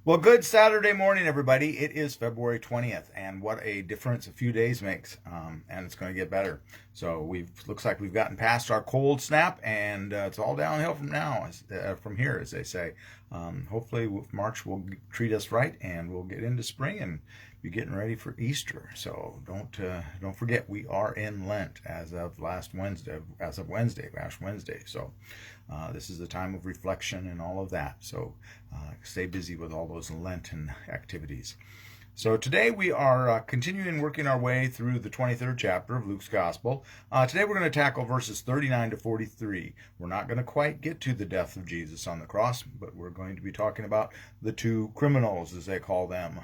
Well, good Saturday morning, everybody. It is February 20th, and what a difference a few days makes, and it's going to get better. So looks like we've gotten past our cold snap, and it's all downhill from here, as they say. Hopefully, March will treat us right, and we'll get into spring and be getting ready for Easter. So don't forget, we are in Lent as of Wednesday, Ash Wednesday. So this is the time of reflection and all of that. So stay busy with all those Lenten activities. So today we are continuing working our way through the 23rd chapter of Luke's Gospel. Today we're going to tackle verses 39 to 43. We're not going to quite get to the death of Jesus on the cross, but we're going to be talking about the two criminals, as they call them.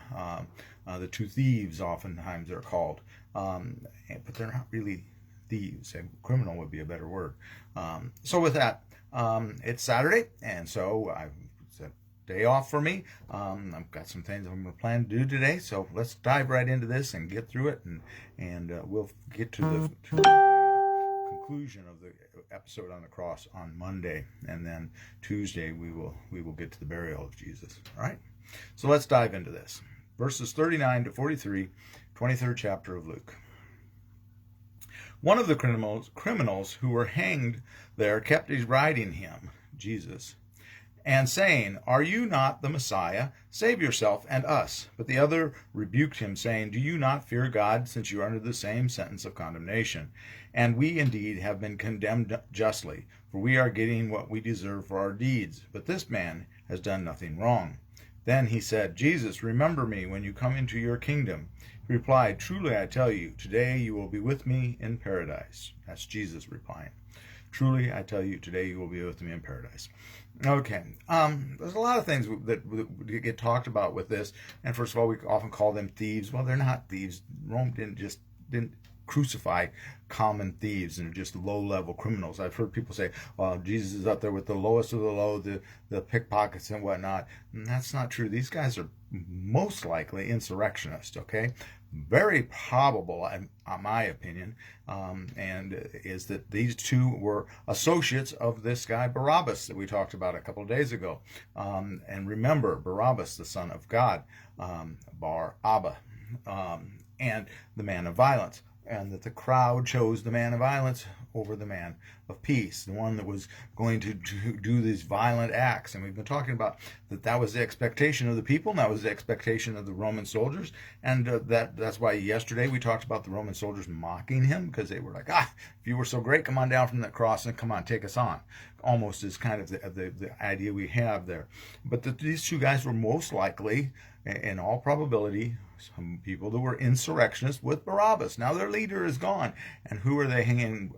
The two thieves, oftentimes they're called. But they're not really thieves. A criminal would be a better word. So with that, it's Saturday, and so it's a day off for me. I've got some things I'm going to plan to do today, so let's dive right into this and get through it, and we'll get to the conclusion of the episode on the cross on Monday, and then Tuesday we will get to the burial of Jesus. All right, so let's dive into this. Verses 39 to 43, 23rd chapter of Luke. One of the criminals who were hanged there kept deriding him, Jesus, and saying, "Are you not the Messiah? Save yourself and us." But the other rebuked him, saying, "Do you not fear God, since you are under the same sentence of condemnation? And we indeed have been condemned justly, for we are getting what we deserve for our deeds. But this man has done nothing wrong." Then he said, "Jesus, remember me when you come into your kingdom." He replied, "Truly I tell you, today you will be with me in paradise." That's Jesus replying. "Truly I tell you, today you will be with me in paradise." Okay, there's a lot of things that get talked about with this. And first of all, we often call them thieves. Well, they're not thieves. Rome didn't crucify common thieves and just low-level criminals. I've heard people say, "Well, Jesus is up there with the lowest of the low, the pickpockets and whatnot." And that's not true. These guys are most likely insurrectionists, okay? Very probable, in my opinion, and is that these two were associates of this guy Barabbas that we talked about a couple of days ago. And remember, Barabbas, the son of God, Bar Abba, and the man of violence. And that the crowd chose the man of violence over the man of peace, the one that was going to do these violent acts. And we've been talking about that was the expectation of the people, and that was the expectation of the Roman soldiers. And that's why yesterday we talked about the Roman soldiers mocking him, because they were like, if you were so great, come on down from that cross and come on, take us on. Almost is kind of the idea we have there. But these two guys were most likely, in all probability, some people that were insurrectionists with Barabbas. Now their leader is gone. And who are they hanging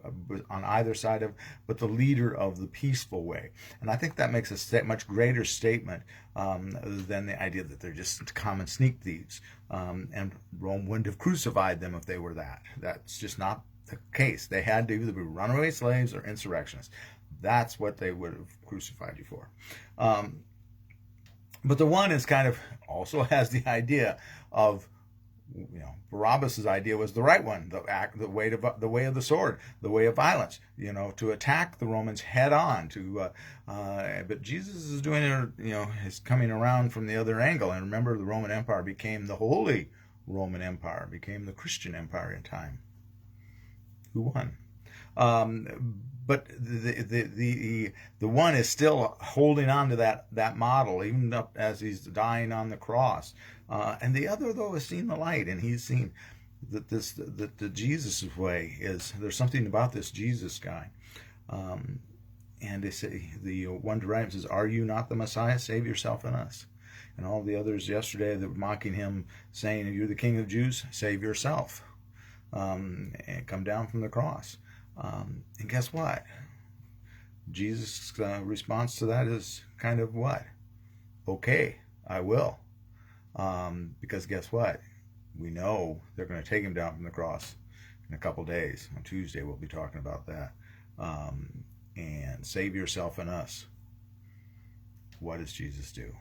on either side of but the leader of the peaceful way? And I think that makes a much greater statement than the idea that they're just common sneak thieves. And Rome wouldn't have crucified them if they were that. That's just not the case. They had to either be runaway slaves or insurrectionists. That's what they would have crucified you for. But the one is kind of also has the idea of, Barabbas's idea was the right one, the way of the sword, the way of violence, to attack the Romans head on. But Jesus is doing it, is coming around from the other angle. And remember, the Roman Empire became the Holy Roman Empire, became the Christian Empire in time. Who won? But the one is still holding on to that model, even up as he's dying on the cross. And the other, though, has seen the light, and he's seen that the Jesus way there's something about this Jesus guy. And they say, the one to write says, "Are you not the Messiah? Save yourself and us." And all the others yesterday that were mocking him, saying, "If you're the King of Jews, save yourself. And come down from the cross." And guess what? Jesus' response to that is kind of what? Okay, I will. Because guess what? We know they're going to take him down from the cross in a couple days. On Tuesday, we'll be talking about that. And save yourself and us. What does Jesus do?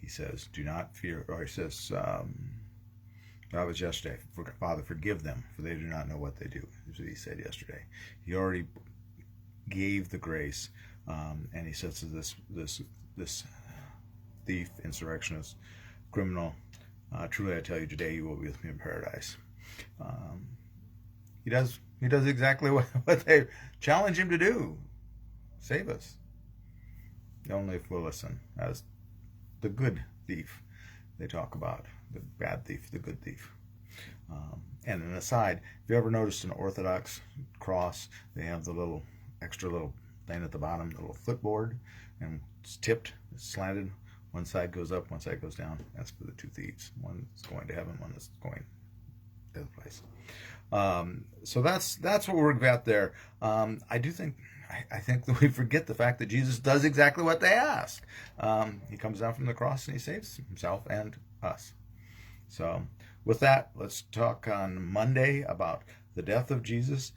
He says, "Do not fear," or he says, that was yesterday. "Father, forgive them, for they do not know what they do." That's what he said yesterday. He already gave the grace, and he says this thief, insurrectionist, criminal. Truly I tell you, today you will be with me in paradise. He does exactly what they challenge him to do. Save us. Only if we'll listen. As the good thief they talk about. The bad thief, the good thief. And an aside, if you ever noticed an Orthodox cross, they have the little extra little thing at the bottom, the little footboard, and it's tipped, it's slanted. One side goes up, one side goes down. That's for the two thieves. One is going to heaven, one is going to the other place. So that's what we've got there. I think that we forget the fact that Jesus does exactly what they ask. He comes down from the cross and he saves himself and us. So with that, let's talk on Monday about the death of Jesus.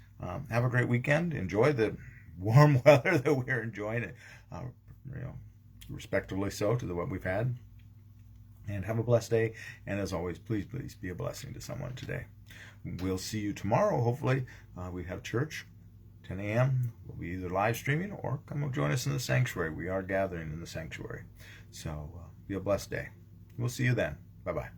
Have a great weekend. Enjoy the warm weather that we're enjoying. Respectively so to what we've had. And have a blessed day. And as always, please be a blessing to someone today. We'll see you tomorrow. Hopefully, we have church, 10 a.m. We'll be either live streaming or come join us in the sanctuary. We are gathering in the sanctuary. So be a blessed day. We'll see you then. Bye-bye.